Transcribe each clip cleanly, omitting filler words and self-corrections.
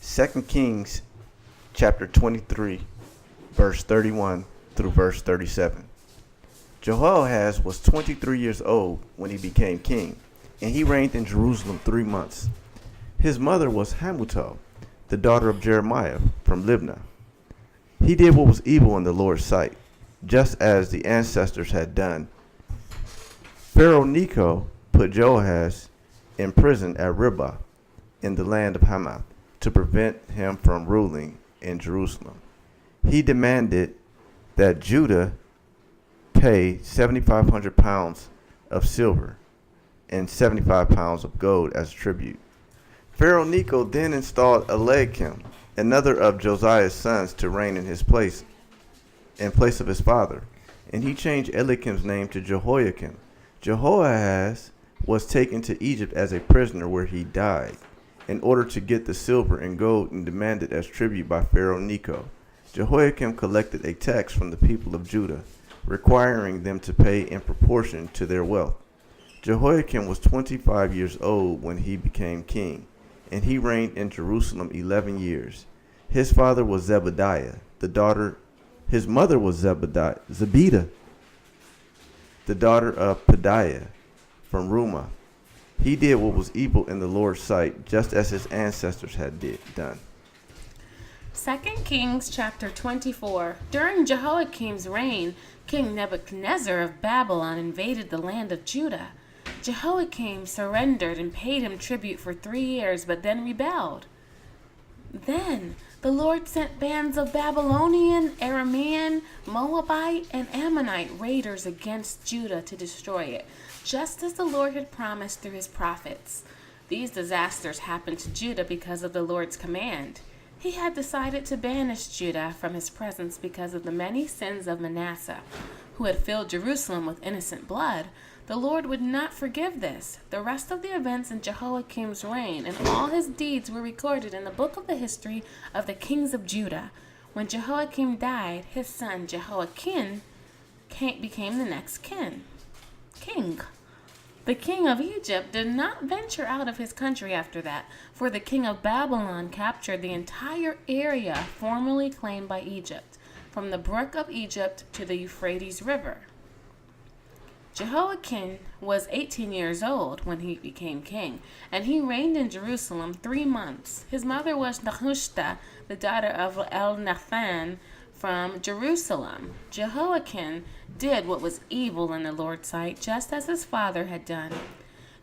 2 Kings chapter 23, verse 31 through verse 37. Jehoahaz was 23 years old when he became king, and he reigned in Jerusalem 3 months. His mother was Hamutal, the daughter of Jeremiah from Libnah. He did what was evil in the Lord's sight, just as the ancestors had done. Pharaoh Necho put Jehoahaz in prison at Riblah in the land of Hamath to prevent him from ruling in Jerusalem. He demanded that Judah pay 7,500 pounds of silver and 75 pounds of gold as tribute. Pharaoh Necho then installed Eliakim, another of Josiah's sons, to reign in place of his father, and he changed Eliakim's name to Jehoiakim. Jehoahaz was taken to Egypt as a prisoner, where he died, in order to get the silver and gold and demanded as tribute by Pharaoh Necho. Jehoiakim collected a tax from the people of Judah, requiring them to pay in proportion to their wealth. Jehoiakim was 25 years old when he became king, and he reigned in Jerusalem 11 years. His father was Zebediah, his mother was Zebidah, the daughter of Pedaiah from Rumah. He did what was evil in the Lord's sight, just as his ancestors had done. 2 Kings chapter 24. During Jehoiakim's reign, King Nebuchadnezzar of Babylon invaded the land of Judah. Jehoiakim surrendered and paid him tribute for 3 years, but then rebelled. Then the Lord sent bands of Babylonian, Aramean, Moabite, and Ammonite raiders against Judah to destroy it, just as the Lord had promised through his prophets. These disasters happened to Judah because of the Lord's command. He had decided to banish Judah from his presence because of the many sins of Manasseh, who had filled Jerusalem with innocent blood. The Lord would not forgive this. The rest of the events in Jehoiakim's reign and all his deeds were recorded in the book of the history of the kings of Judah. When Jehoiakim died, his son Jehoiakim became the next king. The king of Egypt did not venture out of his country after that, for the king of Babylon captured the entire area formerly claimed by Egypt, from the brook of Egypt to the Euphrates River. Jehoiakim was 18 years old when he became king, and he reigned in Jerusalem 3 months. His mother was Nehushta, the daughter of Elnathan from Jerusalem. Jehoiakim did what was evil in the Lord's sight, just as his father had done.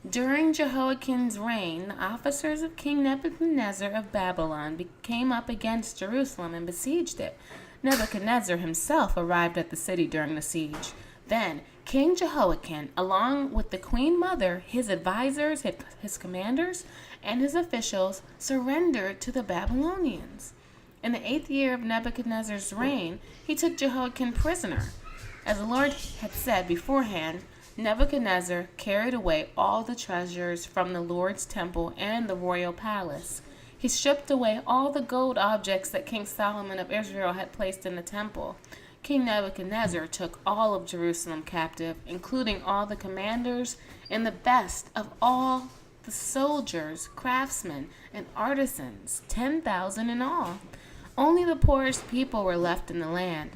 During Jehoiakim's reign, the officers of King Nebuchadnezzar of Babylon came up against Jerusalem and besieged it. Nebuchadnezzar himself arrived at the city during the siege. Then King Jehoiakim, along with the queen mother, his advisors, his commanders, and his officials, surrendered to the Babylonians. In the 8th year of Nebuchadnezzar's reign, he took Jehoiakim prisoner. As the Lord had said beforehand, Nebuchadnezzar carried away all the treasures from the Lord's temple and the royal palace. He stripped away all the gold objects that King Solomon of Israel had placed in the temple. King Nebuchadnezzar took all of Jerusalem captive, including all the commanders and the best of all the soldiers, craftsmen, and artisans, 10,000 in all. Only the poorest people were left in the land.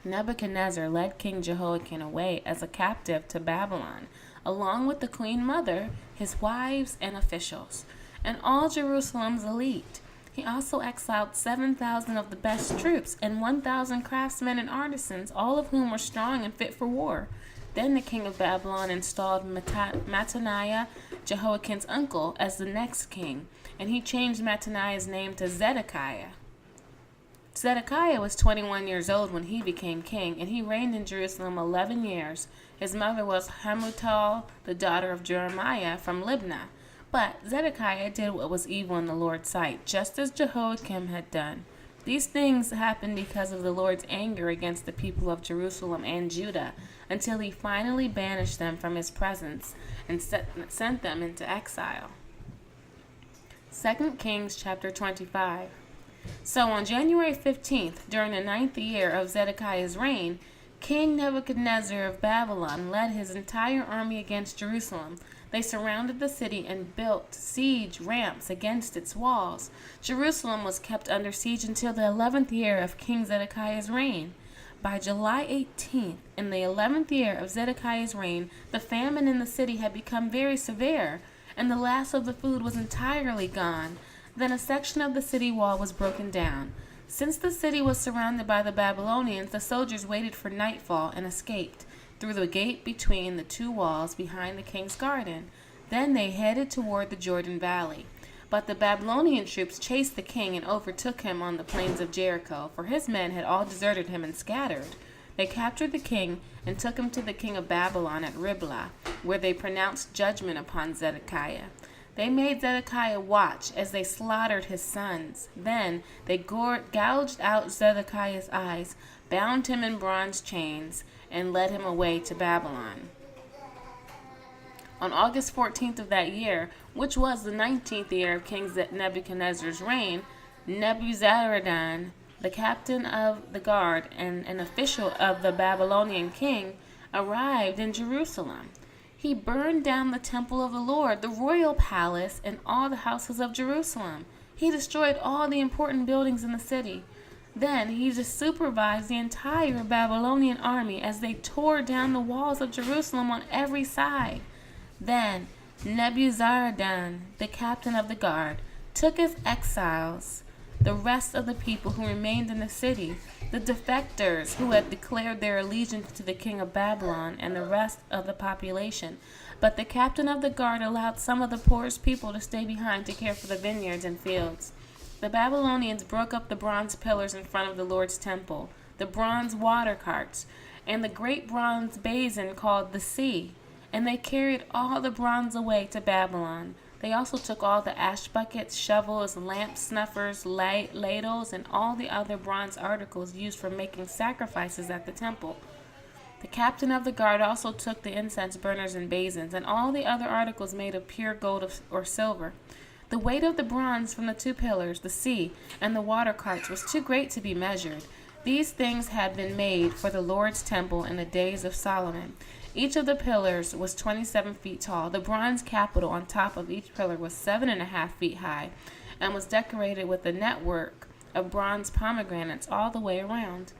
Nebuchadnezzar led King Jehoiakim away as a captive to Babylon, along with the queen mother, his wives, and officials, and all Jerusalem's elite. He also exiled 7,000 of the best troops and 1,000 craftsmen and artisans, all of whom were strong and fit for war. Then the king of Babylon installed Mattaniah, Jehoiakim's uncle, as the next king, and he changed Mattaniah's name to Zedekiah. Zedekiah was 21 years old when he became king, and he reigned in Jerusalem 11 years. His mother was Hamutal, the daughter of Jeremiah from Libnah. But Zedekiah did what was evil in the Lord's sight, just as Jehoiakim had done. These things happened because of the Lord's anger against the people of Jerusalem and Judah, until he finally banished them from his presence and sent them into exile. 2 Kings chapter 25. So on January 15th, during the 9th year of Zedekiah's reign, King Nebuchadnezzar of Babylon led his entire army against Jerusalem. They surrounded the city and built siege ramps against its walls. Jerusalem was kept under siege until the 11th year of King Zedekiah's reign. By July 18th, in the 11th year of Zedekiah's reign, the famine in the city had become very severe, and the last of the food was entirely gone. Then a section of the city wall was broken down. Since the city was surrounded by the Babylonians, the soldiers waited for nightfall and escaped through the gate between the two walls behind the king's garden. Then they headed toward the Jordan Valley. But the Babylonian troops chased the king and overtook him on the plains of Jericho, for his men had all deserted him and scattered. They captured the king and took him to the king of Babylon at Riblah, where they pronounced judgment upon Zedekiah. They made Zedekiah watch as they slaughtered his sons. Then they gouged out Zedekiah's eyes, bound him in bronze chains, and led him away to Babylon. On August 14th of that year, which was the 19th year of King Nebuchadnezzar's reign, Nebuzaradan, the captain of the guard and an official of the Babylonian king, arrived in Jerusalem. He burned down the temple of the Lord, the royal palace, and all the houses of Jerusalem. He destroyed all the important buildings in the city. Then he supervised the entire Babylonian army as they tore down the walls of Jerusalem on every side. Then Nebuzaradan, the captain of the guard, took as exiles the rest of the people who remained in the city, the defectors who had declared their allegiance to the king of Babylon, and the rest of the population. But the captain of the guard allowed some of the poorest people to stay behind to care for the vineyards and fields. The Babylonians broke up the bronze pillars in front of the Lord's temple, the bronze water carts, and the great bronze basin called the sea, and they carried all the bronze away to Babylon. They also took all the ash buckets, shovels, lamp snuffers, ladles, and all the other bronze articles used for making sacrifices at the temple. The captain of the guard also took the incense burners and basins, and all the other articles made of pure gold or silver. The weight of the bronze from the two pillars, the sea, and the water carts was too great to be measured. These things had been made for the Lord's temple in the days of Solomon. Each of the pillars was 27 feet tall. The bronze capital on top of each pillar was 7.5 feet high and was decorated with a network of bronze pomegranates all the way around.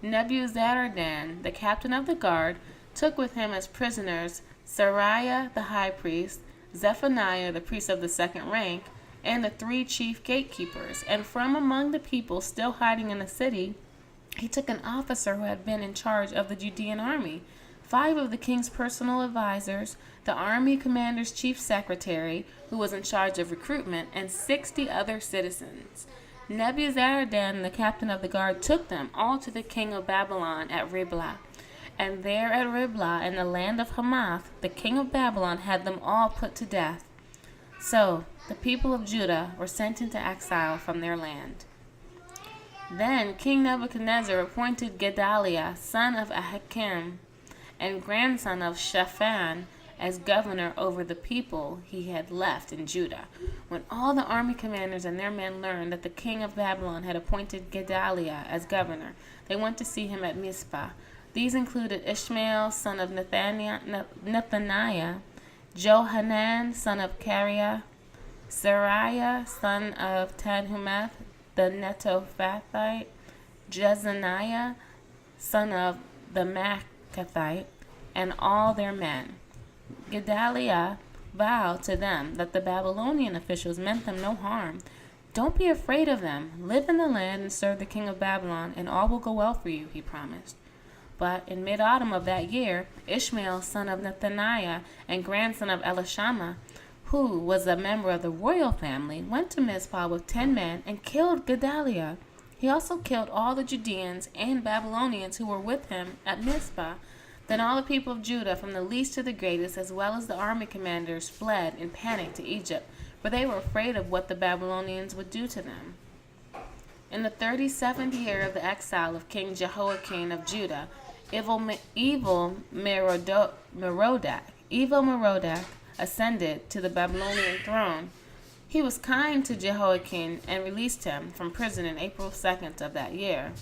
Nebuzaradan, the captain of the guard, took with him as prisoners Seraiah the high priest, Zephaniah the priest of the second rank, and the 3 chief gatekeepers. And from among the people still hiding in the city, he took an officer who had been in charge of the Judean army, 5 of the king's personal advisors, the army commander's chief secretary, who was in charge of recruitment, and 60 other citizens. Nebuzaradan, the captain of the guard, took them all to the king of Babylon at Riblah. And there at Riblah, in the land of Hamath, the king of Babylon had them all put to death. So the people of Judah were sent into exile from their land. Then King Nebuchadnezzar appointed Gedaliah, son of Ahikam, and grandson of Shaphan, as governor over the people he had left in Judah. When all the army commanders and their men learned that the king of Babylon had appointed Gedaliah as governor, they went to see him at Mizpah. These included Ishmael, son of Nethaniah, Johanan, son of Kareah, Seraiah, son of Tanhumeth, the Netophathite, Jezaniah, son of the Maccathite, and all their men. Gedaliah vowed to them that the Babylonian officials meant them no harm. Don't be afraid of them. Live in the land and serve the king of Babylon, and all will go well for you, he promised. But in mid-autumn of that year, Ishmael, son of Nethaniah and grandson of Elishama, who was a member of the royal family, went to Mizpah with 10 men and killed Gedaliah. He also killed all the Judeans and Babylonians who were with him at Mizpah. Then all the people of Judah, from the least to the greatest, as well as the army commanders, fled in panic to Egypt, for they were afraid of what the Babylonians would do to them. In the 37th year of the exile of King Jehoiakim of Judah, evil Merodach ascended to the Babylonian throne. He was kind to Jehoiakim and released him from prison in April 2nd of that year.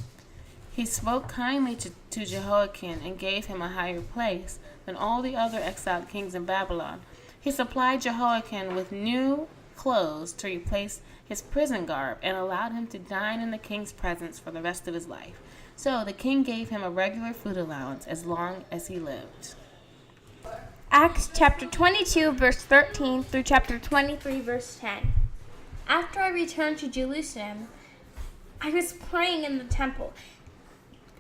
He spoke kindly to Jehoiakim and gave him a higher place than all the other exiled kings in Babylon. He supplied Jehoiakim with new clothes to replace his prison garb and allowed him to dine in the king's presence for the rest of his life. So the king gave him a regular food allowance as long as he lived. Acts chapter 22, verse 13 through chapter 23, verse 10. After I returned to Jerusalem, I was praying in the temple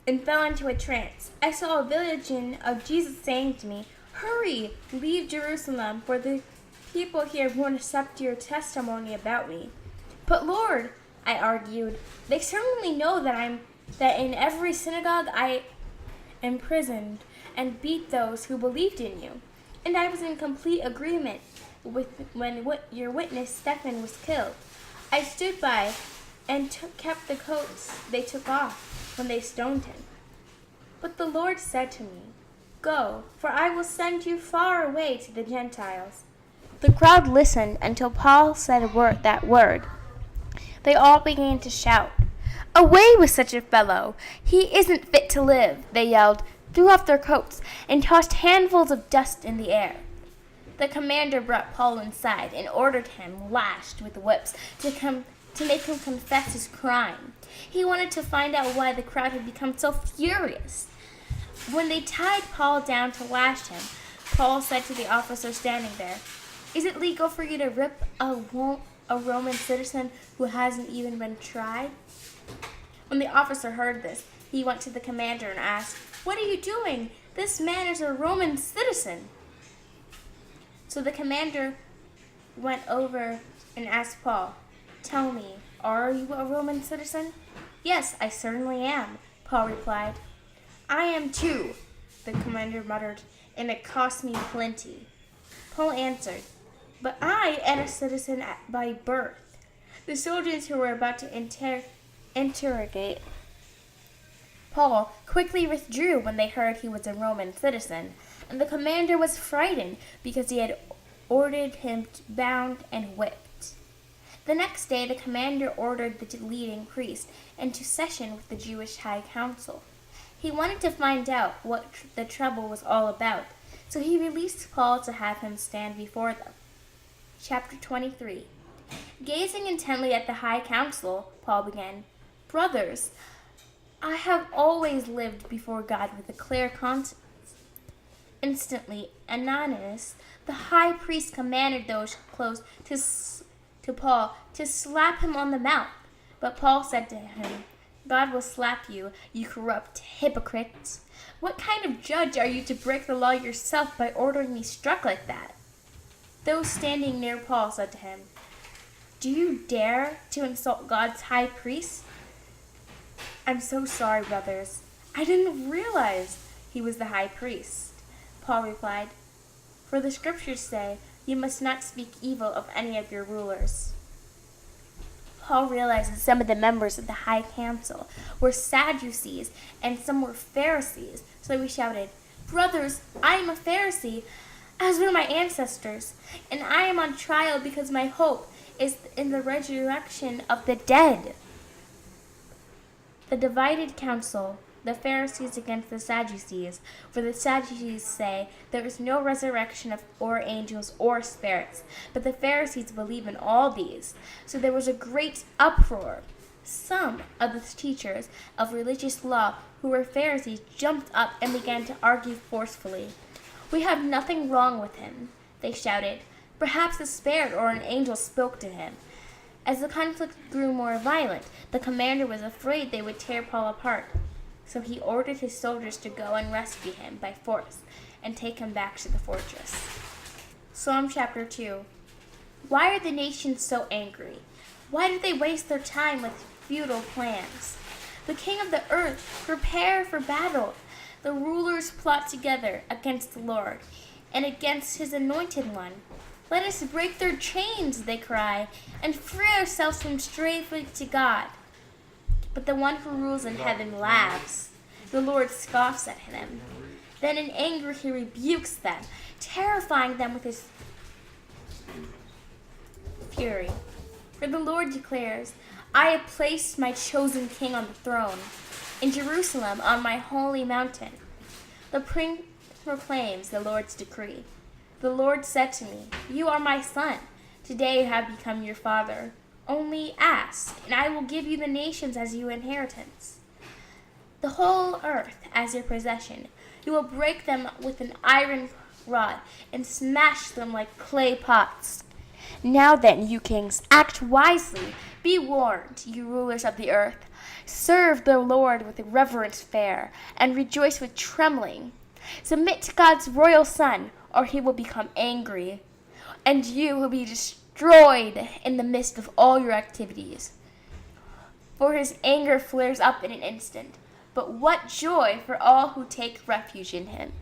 and fell into a trance. I saw a vision of Jesus saying to me, "Hurry, leave Jerusalem, for the people here won't accept your testimony about me." "But Lord," I argued, "they certainly know that in every synagogue I imprisoned and beat those who believed in you. And I was in complete agreement with when your witness Stephen was killed. I stood by and kept the coats they took off when they stoned him. But the Lord said to me, 'Go, for I will send you far away to the Gentiles.'" The crowd listened until Paul said that word. They all began to shout, "Away with such a fellow! He isn't fit to live!" They yelled, threw off their coats, and tossed handfuls of dust in the air. The commander brought Paul inside and ordered him, lashed with whips, to make him confess his crime. He wanted to find out why the crowd had become so furious. When they tied Paul down to lash him, Paul said to the officer standing there, "Is it legal for you to rip a Roman citizen who hasn't even been tried?" When the officer heard this, he went to the commander and asked, "What are you doing? This man is a Roman citizen." So the commander went over and asked Paul, "Tell me, are you a Roman citizen?" "Yes, I certainly am," Paul replied. "I am too," the commander muttered, "and it cost me plenty." Paul answered, "But I am a citizen by birth." The soldiers who were about to interrogate Paul quickly withdrew when they heard he was a Roman citizen, and the commander was frightened because he had ordered him bound and whipped. The next day the commander ordered the leading priest into session with the Jewish High Council. He wanted to find out what the trouble was all about, so he released Paul to have him stand before them. Chapter 23. Gazing intently at the High Council, Paul began, "Brothers, I have always lived before God with a clear conscience." Instantly, Ananias, the high priest, commanded those close to Paul to slap him on the mouth. But Paul said to him, "God will slap you, you corrupt hypocrites. What kind of judge are you to break the law yourself by ordering me struck like that?" Those standing near Paul said to him, "Do you dare to insult God's high priest?" "I'm so sorry, brothers. I didn't realize he was the high priest," Paul replied. "For the scriptures say, you must not speak evil of any of your rulers." Paul realized that some of the members of the High Council were Sadducees and some were Pharisees, so he shouted, "Brothers, I am a Pharisee, as were my ancestors, and I am on trial because my hope is in the resurrection of the dead." The divided council, the Pharisees against the Sadducees, for the Sadducees say there is no resurrection or angels or spirits, but the Pharisees believe in all these. So there was a great uproar. Some of the teachers of religious law who were Pharisees jumped up and began to argue forcefully. "We have nothing wrong with him," they shouted. "Perhaps a spirit or an angel spoke to him." As the conflict grew more violent, the commander was afraid they would tear Paul apart. So he ordered his soldiers to go and rescue him by force and take him back to the fortress. Psalm chapter 2. Why are the nations so angry? Why do they waste their time with futile plans? The king of the earth prepare for battle. The rulers plot together against the Lord and against his anointed one. "Let us break their chains," they cry, "and free ourselves from slavery to God." But the one who rules in heaven laughs. The Lord scoffs at them. Then in anger he rebukes them, terrifying them with his fury. For the Lord declares, "I have placed my chosen king on the throne, in Jerusalem on my holy mountain." The prince proclaims the Lord's decree. The Lord said to me, "You are my son. Today I have become your father. Only ask, and I will give you the nations as your inheritance, the whole earth as your possession. You will break them with an iron rod and smash them like clay pots. Now then, you kings, act wisely. Be warned, you rulers of the earth. Serve the Lord with reverence fair, and rejoice with trembling. Submit to God's royal Son, or he will become angry, and you will be destroyed in the midst of all your activities. For his anger flares up in an instant. But what joy for all who take refuge in him."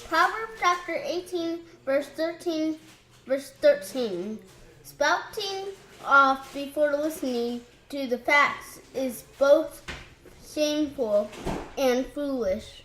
Proverbs chapter 18, verse 13. Spouting off before listening to the facts is both shameful and foolish.